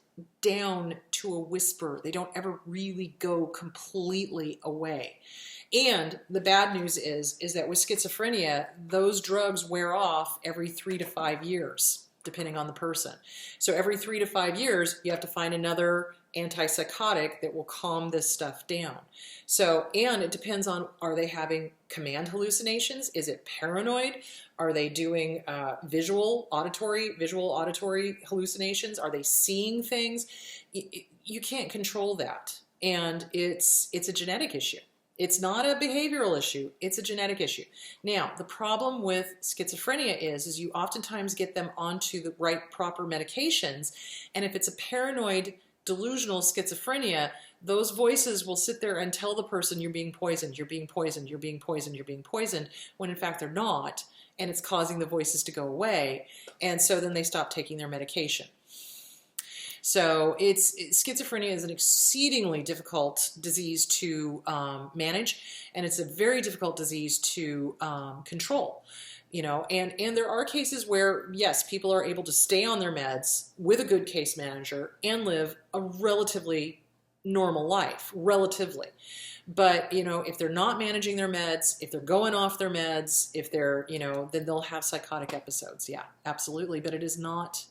[SPEAKER 1] down to a whisper. They don't ever really go completely away. And the bad news is that with schizophrenia, those drugs wear off every 3 to 5 years, depending on the person. So every 3 to 5 years, you have to find another antipsychotic that will calm this stuff down. So, and it depends on, are they having command hallucinations? Is it paranoid? Are they doing visual auditory hallucinations? Are they seeing things? You can't control that. And it's a genetic issue. It's not a behavioral issue, it's a genetic issue. Now, the problem with schizophrenia is you oftentimes get them onto the right proper medications, and if it's a paranoid delusional schizophrenia, those voices will sit there and tell the person you're being poisoned, you're being poisoned, you're being poisoned, you're being poisoned, when in fact they're not, and it's causing the voices to go away, and so then they stop taking their medication. So schizophrenia is an exceedingly difficult disease to manage, and it's a very difficult disease to control. you know, and there are cases where, yes, people are able to stay on their meds with a good case manager and live a relatively normal life, relatively. But, you know, if they're not managing their meds, if they're going off their meds, if they're, you know, then they'll have psychotic episodes. Yeah, absolutely. But it's not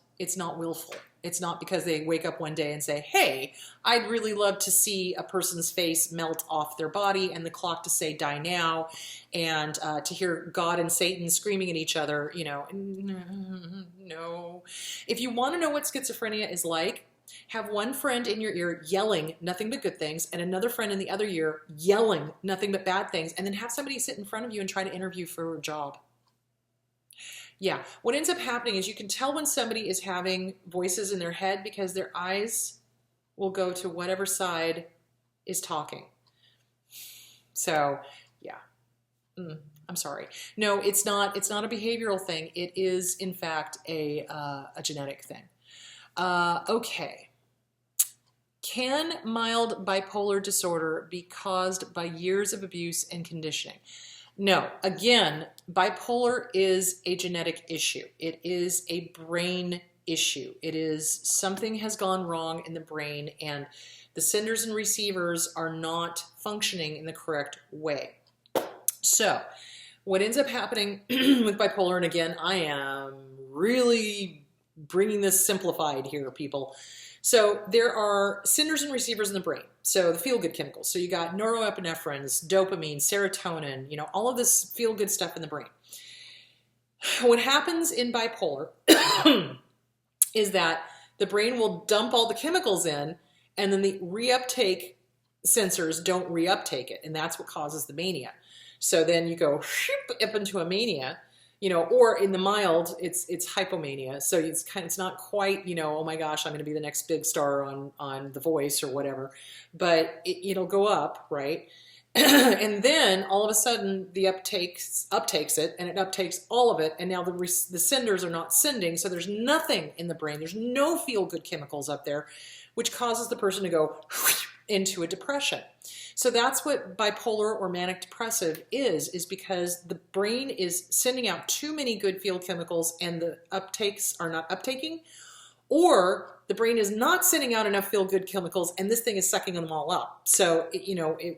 [SPEAKER 1] willful. It's not because they wake up one day and say, hey, I'd really love to see a person's face melt off their body and the clock to say die now, and to hear God and Satan screaming at each other, you know. No. If you want to know what schizophrenia is like, have one friend in your ear yelling nothing but good things and another friend in the other ear yelling nothing but bad things, and then have somebody sit in front of you and try to interview for a job. Yeah, what ends up happening is you can tell when somebody is having voices in their head because their eyes will go to whatever side is talking. So, yeah. I'm sorry. No, it's not a behavioral thing. It is, in fact, a genetic thing. Okay. Can mild bipolar disorder be caused by years of abuse and conditioning? No. Again, bipolar is a genetic issue. It is a brain issue. It is something has gone wrong in the brain, and the senders and receivers are not functioning in the correct way. So what ends up happening with bipolar, and again, I am really bringing this simplified here, people. So there are senders and receivers in the brain. So the feel-good chemicals. So you got norepinephrines, dopamine, serotonin, you know, all of this feel-good stuff in the brain. What happens in bipolar is that the brain will dump all the chemicals in, and then the reuptake sensors don't reuptake it, and that's what causes the mania. So then you go up into a mania, you know, or in the mild, it's hypomania. So it's not quite, you know, oh my gosh, I'm going to be the next big star on The Voice or whatever, but it'll go up, right? And then all of a sudden the uptakes it, and it uptakes all of it, and now the senders are not sending, so there's nothing in the brain. There's no feel-good chemicals up there, which causes the person to go into a depression. So that's what bipolar or manic depressive is because the brain is sending out too many good feel chemicals and the uptakes are not uptaking, or the brain is not sending out enough feel good chemicals and this thing is sucking them all up. So,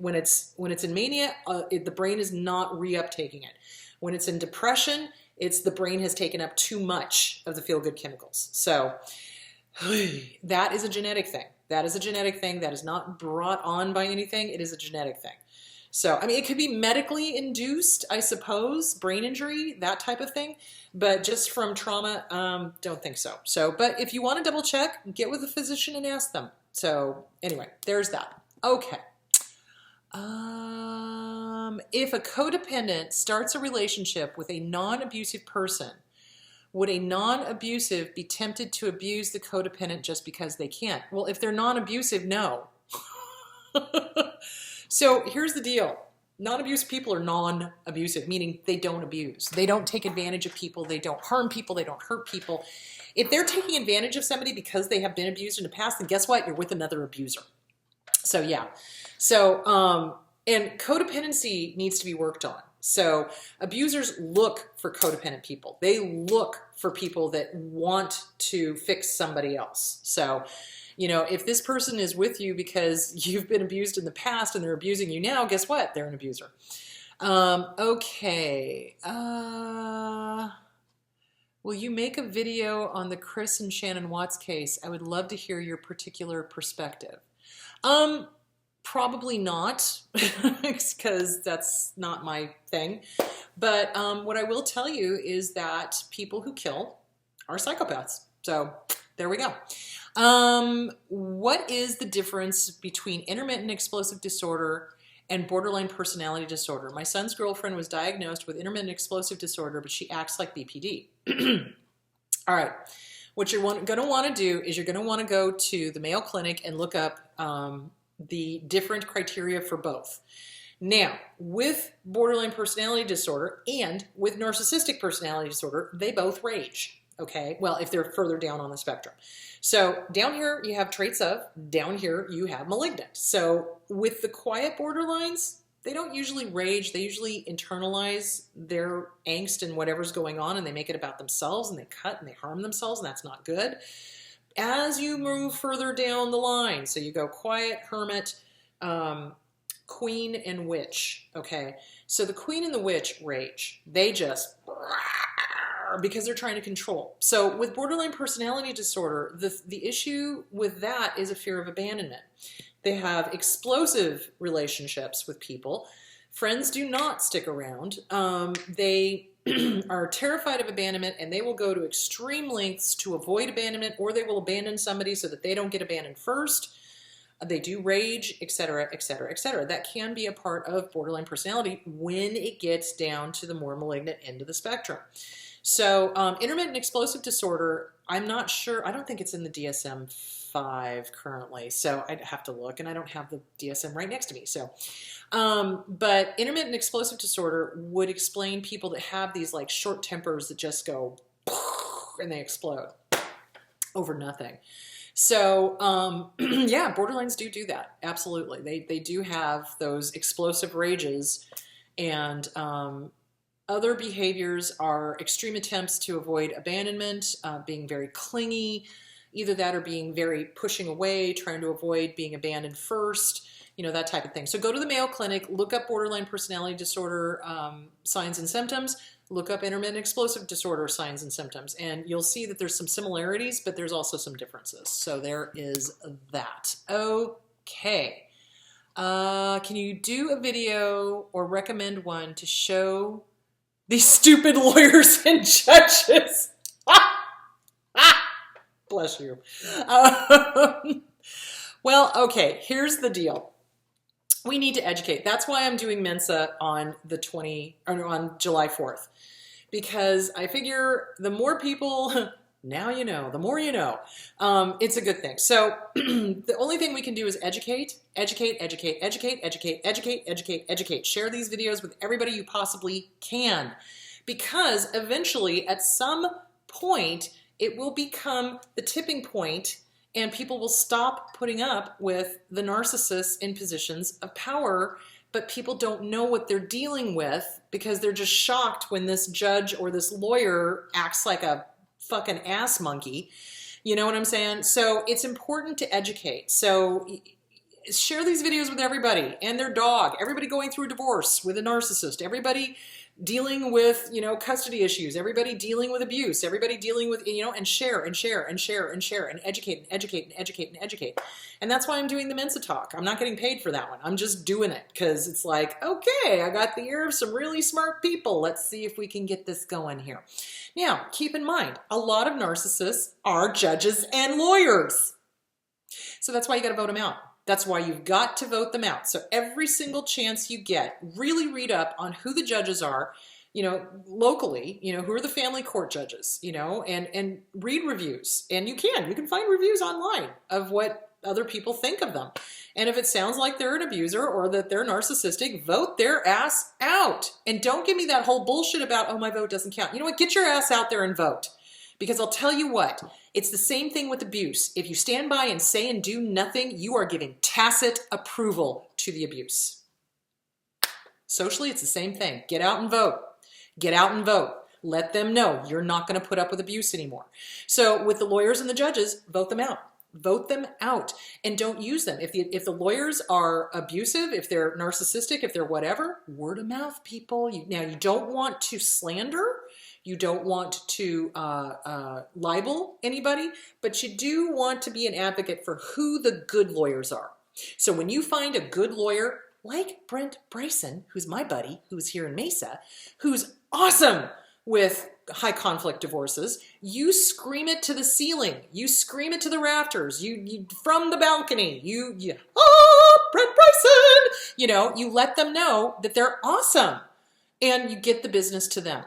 [SPEAKER 1] when it's in mania, the brain is not reuptaking it. When it's in depression, it's the brain has taken up too much of the feel good chemicals. So that is a genetic thing. That is a genetic thing. That is not brought on by anything. It is a genetic thing. So, I mean, it could be medically induced, I suppose, brain injury, that type of thing. But just from trauma, don't think so. So, but if you want to double check, get with a physician and ask them. So, anyway, there's that. Okay. If a codependent starts a relationship with a non-abusive person, would a non-abusive be tempted to abuse the codependent just because they can't? Well, if they're non-abusive, no. So here's the deal. Non-abusive people are non-abusive, meaning they don't abuse. They don't take advantage of people. They don't harm people. They don't hurt people. If they're taking advantage of somebody because they have been abused in the past, then guess what? You're with another abuser. So yeah. So, and codependency needs to be worked on. So abusers look for codependent people. They look for people that want to fix somebody else. So, if this person is with you because you've been abused in the past and they're abusing you now, guess what? They're an abuser. Okay. Will you make a video on the Chris and Shannon Watts case? I would love to hear your particular perspective. Probably not, because that's not my thing. But what I will tell you is that people who kill are psychopaths. So there we go. What is the difference between intermittent explosive disorder and borderline personality disorder? My son's girlfriend was diagnosed with intermittent explosive disorder, but she acts like BPD. All right. What you're going to want to do is you're going to want to go to the Mayo Clinic and look up the different criteria for both. Now, with borderline personality disorder and with narcissistic personality disorder, they both rage. Okay, well, if they're further down on the spectrum. So down here you have traits of, down here you have malignant. So with the quiet borderlines, they don't usually rage. They usually internalize their angst and whatever's going on, and they make it about themselves, and they cut and they harm themselves, and that's not good. As you move further down the line, so you go quiet, hermit, queen, and witch, okay? So the queen and the witch rage. They just, because they're trying to control. So with borderline personality disorder, the issue with that is a fear of abandonment. They have explosive relationships with people. Friends do not stick around. They are terrified of abandonment, and they will go to extreme lengths to avoid abandonment, or they will abandon somebody so that they don't get abandoned first. They do rage, etc., etc., etc. That can be a part of borderline personality when it gets down to the more malignant end of the spectrum. So intermittent explosive disorder, I'm not sure. I don't think it's in the DSM-5 currently, so I'd have to look, and I don't have the DSM right next to me. So, but intermittent explosive disorder would explain people that have these like short tempers that just go and they explode over nothing. So, yeah, borderlines do that. Absolutely. They do have those explosive rages, and other behaviors are extreme attempts to avoid abandonment, being very clingy, either that or being very pushing away, trying to avoid being abandoned first, you know, that type of thing. So go to the Mayo Clinic, look up borderline personality disorder signs and symptoms, look up intermittent explosive disorder signs and symptoms, and you'll see that there's some similarities, but there's also some differences. So there is that. Okay. Can you do a video or recommend one to show these stupid lawyers and judges? Bless you. Well, okay, here's the deal. We need to educate. That's why I'm doing Mensa on on July 4th. Because I figure the more people, now you know, the more you know, it's a good thing. So the only thing we can do is educate, educate, educate, educate, educate, educate, educate, educate. Share these videos with everybody you possibly can. Because eventually, at some point, it will become the tipping point, and people will stop putting up with the narcissists in positions of power, but people don't know what they're dealing with because they're just shocked when this judge or this lawyer acts like a fucking ass monkey. You know what I'm saying? So it's important to educate. So share these videos with everybody and their dog, everybody going through a divorce with a narcissist, everybody dealing with, you know, custody issues, everybody dealing with abuse, everybody dealing with, you know, and share and share and share and share and educate and educate and educate and educate. And that's why I'm doing the Mensa talk. I'm not getting paid for that one. I'm just doing it because it's like, okay, I got the ear of some really smart people. Let's see if we can get this going here. Now, keep in mind, a lot of narcissists are judges and lawyers. So that's why you got to vote them out. That's why you've got to vote them out. So every single chance you get, really read up on who the judges are, you know, locally, you know, who are the family court judges, you know, and read reviews. And you can find reviews online of what other people think of them. And if it sounds like they're an abuser or that they're narcissistic, vote their ass out. And don't give me that whole bullshit about, oh, my vote doesn't count. You know what? Get your ass out there and vote. Because I'll tell you what, it's the same thing with abuse. If you stand by and say and do nothing, you are giving tacit approval to the abuse. Socially, it's the same thing. Get out and vote. Get out and vote. Let them know you're not going to put up with abuse anymore. So with the lawyers and the judges, vote them out. Vote them out and don't use them. If the lawyers are abusive, if they're narcissistic, if they're whatever, word of mouth, people. Now, you don't want to slander. You don't want to libel anybody, but you do want to be an advocate for who the good lawyers are. So when you find a good lawyer, like Brent Bryson, who's my buddy, who's here in Mesa, who's awesome with high conflict divorces, you scream it to the ceiling. You scream it to the rafters. You from the balcony. You Brent Bryson! You know, you let them know that they're awesome and you get the business to them.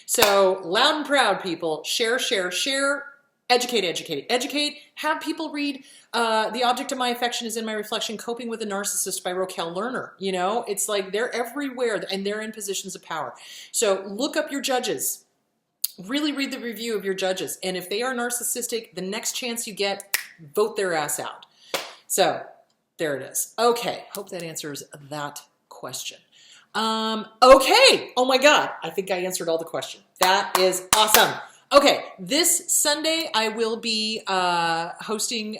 [SPEAKER 1] So loud and proud, people, share, share, share, educate, educate, educate. Have people read The Object of My Affection is in My Reflection, Coping with a Narcissist by Raquel Lerner. You know, it's like they're everywhere and they're in positions of power. So look up your judges. Really read the review of your judges. And if they are narcissistic, the next chance you get, vote their ass out. So there it is. Okay, hope that answers that question. Okay. Oh my God. I think I answered all the questions. That is awesome. Okay. This Sunday, I will be hosting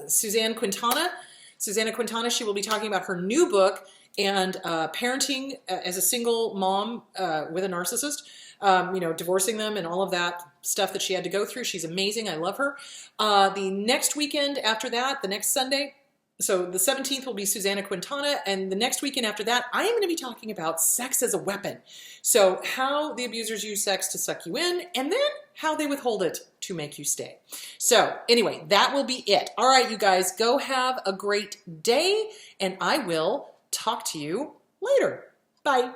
[SPEAKER 1] Suzanne Quintana. Susanna Quintana, she will be talking about her new book and parenting as a single mom with a narcissist, you know, divorcing them and all of that stuff that she had to go through. She's amazing. I love her. The next weekend after that, the next Sunday, so the 17th will be Susanna Quintana, and the next weekend after that, I am going to be talking about sex as a weapon. So how the abusers use sex to suck you in, and then how they withhold it to make you stay. So anyway, that will be it. All right, you guys, go have a great day, and I will talk to you later. Bye.